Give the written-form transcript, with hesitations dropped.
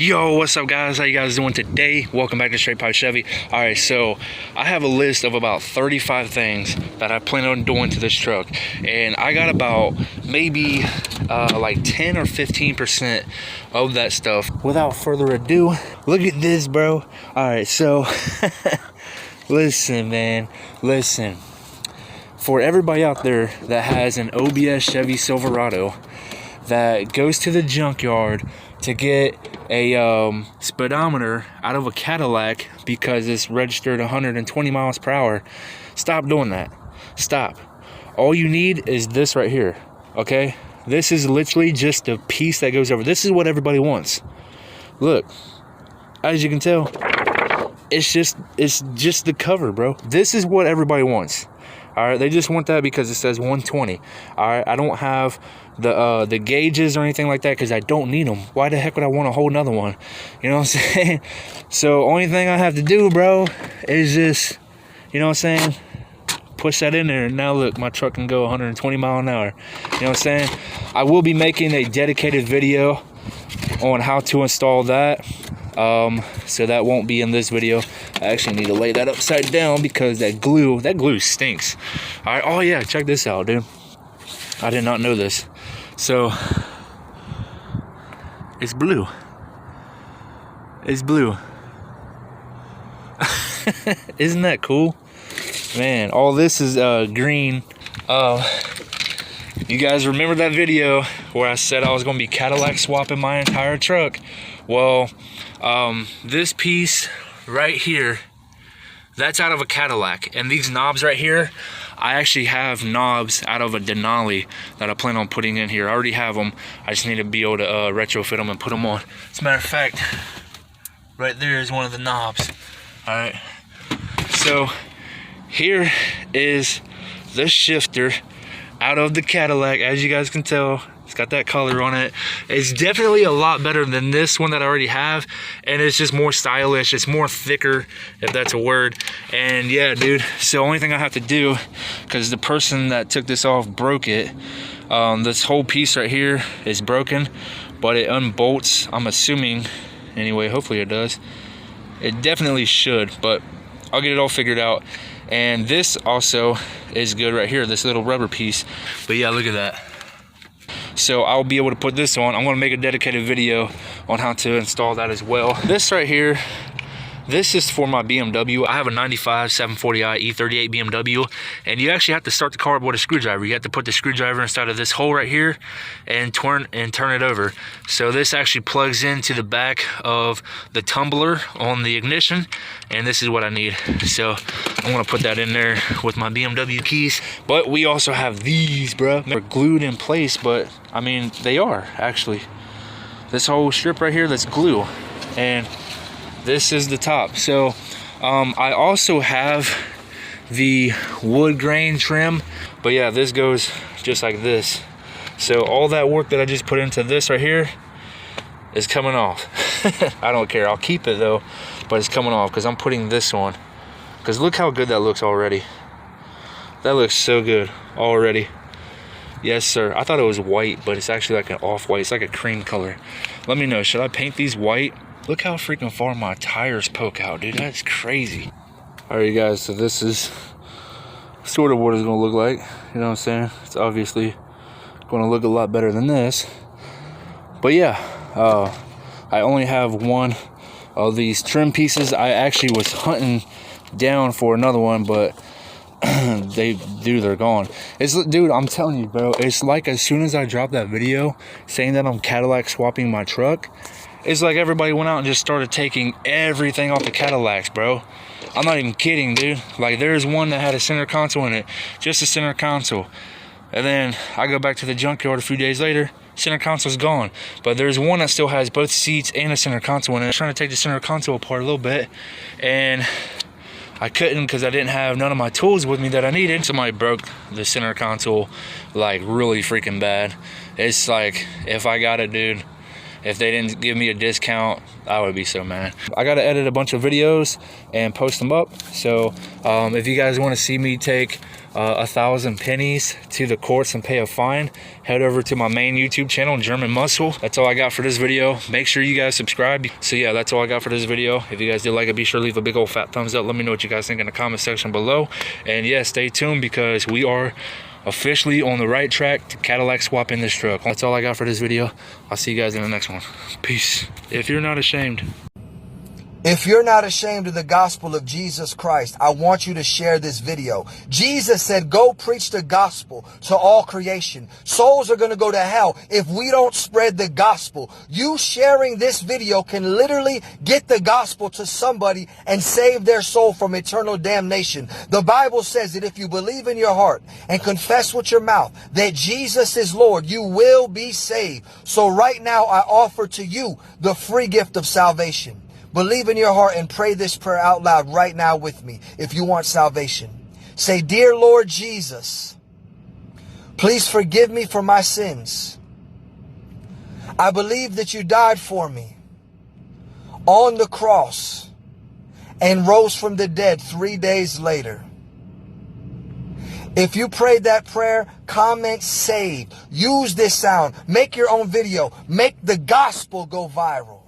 Yo, what's up guys? How you guys doing today? Welcome back to Straight Pipe Chevy. Alright, so I have a list of about 35 things that I plan on doing to this truck, and I got about maybe like 10 or 15% of that stuff. Without further ado, look at this, bro. Alright, so listen, man, listen. For everybody out there that has an OBS Chevy Silverado that goes to the junkyard to get a speedometer out of a Cadillac because it's registered 120 miles per hour, stop doing that. Stop. All you need is this right here, okay? This is literally just a piece that goes over. This is what everybody wants. Look, as you can tell, it's just the cover, bro. This is what everybody wants. All right, they just want that because it says 120. All right, I don't have the gauges or anything like that because I don't need them. Why the heck would I want a whole nother one? You know what I'm saying? So only thing I have to do, bro, is just, you know what I'm saying, push that in there, and now look, my truck can go 120 miles an hour. You know what I'm saying? I will be making a dedicated video on how to install that. So that won't be in this video. I actually need to lay that upside down because that glue stinks. All right, oh yeah, check this out, dude. I did not know this. So it's blue. It's blue. Isn't that cool, man? All this is green. You guys remember that video where I said I was gonna be Cadillac swapping my entire truck? Well, this piece right here, that's out of a Cadillac, and these knobs right here, I actually have knobs out of a Denali that I plan on putting in here. I already have them. I just need to be able to retrofit them and put them on. As a matter of fact, right there is one of the knobs. All right, so here is the shifter out of the Cadillac. As you guys can tell, it's got that color on it. It's definitely a lot better than this one that I already have, and it's just more stylish. It's more thicker, if that's a word. And yeah, dude, so only thing I have to do, because the person that took this off broke it, this whole piece right here is broken, but it unbolts, I'm assuming. Anyway, hopefully it does. It definitely should, but I'll get it all figured out. And this also is good right here, this little rubber piece. But yeah, look at that. So I'll be able to put this on. I'm going to make a dedicated video on how to install that as well. This right here, this is for my BMW. I have a 95 740i E38 BMW, and you actually have to start the car up with a screwdriver. You have to put the screwdriver inside of this hole right here and turn it over. So this actually plugs into the back of the tumbler on the ignition, and this is what I need. So I'm gonna put that in there with my BMW keys. But we also have these, bro. They're glued in place, but I mean, they are actually. This whole strip right here, that's glue, and this is the top. So I also have the wood grain trim, but yeah, this goes just like this. So all that work that I just put into this right here is coming off. I don't care, I'll keep it though, but it's coming off because I'm putting this on. Because look how good that looks already. That looks so good already. Yes sir. I thought it was white, but it's actually like an off-white. It's like a cream color. Let me know, should I paint these white? Look how freaking far my tires poke out, dude. That's crazy. All right, you guys, so this is sort of what it's gonna look like. You know what I'm saying? It's obviously gonna look a lot better than this. But yeah, I only have one of these trim pieces. I actually was hunting down for another one, but they're gone. Dude, I'm telling you, bro, it's like as soon as I dropped that video saying that I'm Cadillac swapping my truck, it's like everybody went out and just started taking everything off the Cadillacs, bro. I'm not even kidding, dude. Like, there's one that had a center console in it, just a center console. And then I go back to the junkyard a few days later, center console's gone. But there's one that still has both seats and a center console in it. I was trying to take the center console apart a little bit, and I couldn't because I didn't have none of my tools with me that I needed. Somebody broke the center console like really freaking bad. It's like, if I got it, dude, If they didn't give me a discount, I would be so mad. I got to edit a bunch of videos and post them up. So if you guys want to see me take 1,000 pennies to the courts and pay a fine, head over to my main YouTube channel, German Muscle. That's all I got for this video. Make sure you guys subscribe. So yeah, that's all I got for this video. If you guys did like it, be sure to leave a big old fat thumbs up. Let me know what you guys think in the comment section below. And yeah, stay tuned because we are officially on the right track to Cadillac swapping this truck. That's all I got for this video. I'll see you guys in the next one. Peace. If you're not ashamed. If you're not ashamed of the gospel of Jesus Christ, I want you to share this video. Jesus said, go preach the gospel to all creation. Souls are going to go to hell if we don't spread the gospel. You sharing this video can literally get the gospel to somebody and save their soul from eternal damnation. The Bible says that if you believe in your heart and confess with your mouth that Jesus is Lord, you will be saved. So right now, I offer to you the free gift of salvation. Believe in your heart and pray this prayer out loud right now with me if you want salvation. Say, dear Lord Jesus, please forgive me for my sins. I believe that you died for me on the cross and rose from the dead 3 days later. If you prayed that prayer, comment saved. Use this sound. Make your own video. Make the gospel go viral.